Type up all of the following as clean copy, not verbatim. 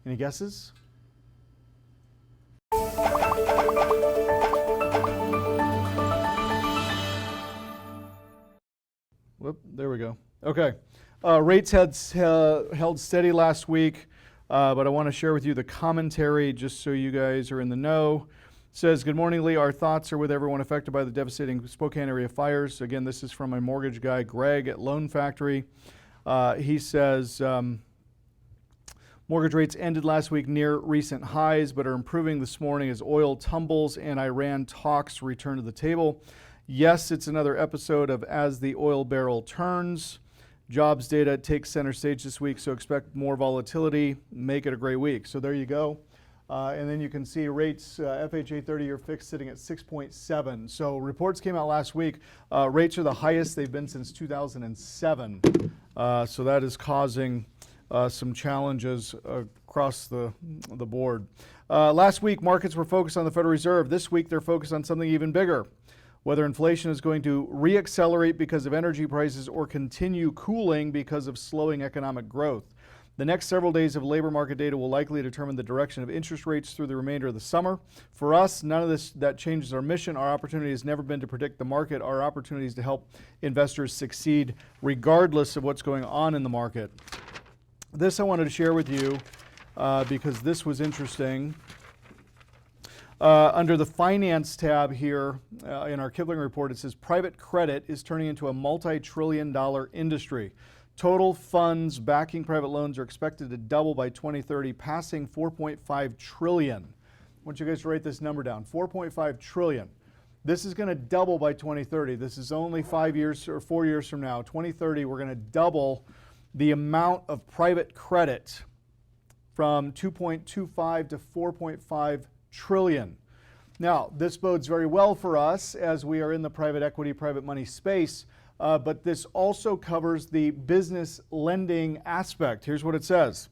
Any guesses? Whoop, there we go. Okay. Rates had held steady last week, but I want to share with you the commentary just so you guys are in the know. It says, good morning, Lee. Our thoughts are with everyone affected by the devastating Spokane area fires. Again, this is from my mortgage guy, Greg at Loan Factory. He says, mortgage rates ended last week near recent highs, but are improving this morning as oil tumbles and Iran talks return to the table. Yes, it's another episode of As the Oil Barrel Turns. Jobs data takes center stage this week, so expect more volatility. Make it a great week. So there you go. And then you can see rates, FHA 30-year fixed sitting at 6.7. So reports came out last week. Rates are the highest they've been since 2007. So that is causing some challenges across the board. Last week, markets were focused on the Federal Reserve. This week, they're focused on something even bigger. Whether inflation is going to reaccelerate because of energy prices or continue cooling because of slowing economic growth. The next several days of labor market data will likely determine the direction of interest rates through the remainder of the summer. For us, none of that changes our mission. Our opportunity has never been to predict the market. Our opportunity is to help investors succeed regardless of what's going on in the market. This I wanted to share with you because this was interesting. Under the finance tab here in our Kipling report, it says private credit is turning into a multi-trillion-dollar industry. Total funds backing private loans are expected to double by 2030, passing 4.5 trillion. I want you guys to write this number down, 4.5 trillion. This is going to double by 2030. This is only 5 years or 4 years from now. 2030, we're going to double the amount of private credit from 2.25 to 4.5 trillion. Now, this bodes very well for us as we are in the private equity, private money space, but this also covers the business lending aspect. Here's what it says.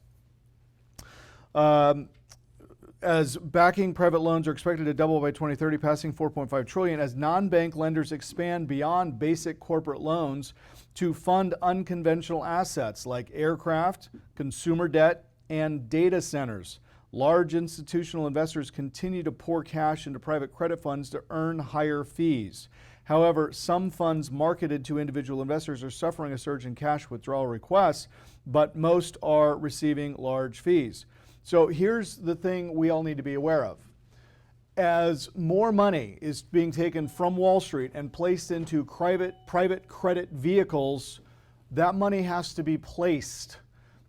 As backing private loans are expected to double by 2030, passing 4.5 trillion, as non-bank lenders expand beyond basic corporate loans to fund unconventional assets like aircraft, consumer debt, and data centers. Large institutional investors continue to pour cash into private credit funds to earn higher fees. However, some funds marketed to individual investors are suffering a surge in cash withdrawal requests, but most are receiving large fees. So here's the thing we all need to be aware of. As more money is being taken from Wall Street and placed into private credit vehicles, that money has to be placed.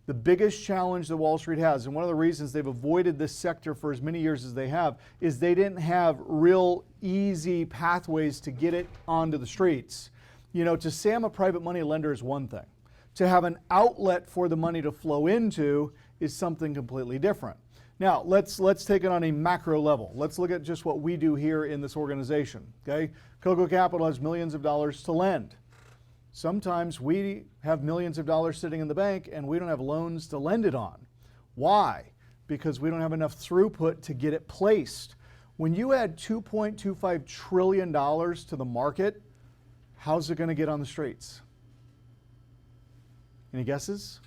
The biggest challenge that Wall Street has, and one of the reasons they've avoided this sector for as many years as they have, is they didn't have real easy pathways to get it onto the streets. You know, to say I'm a private money lender is one thing. To have an outlet for the money to flow into is something completely different. Now, let's take it on a macro level. Let's look at just what we do here in this organization, okay? Cogo Capital has millions of dollars to lend. Sometimes we have millions of dollars sitting in the bank and we don't have loans to lend it on. Why? Because we don't have enough throughput to get it placed. When you add $2.25 trillion to the market, how's it going to get on the streets? Any guesses?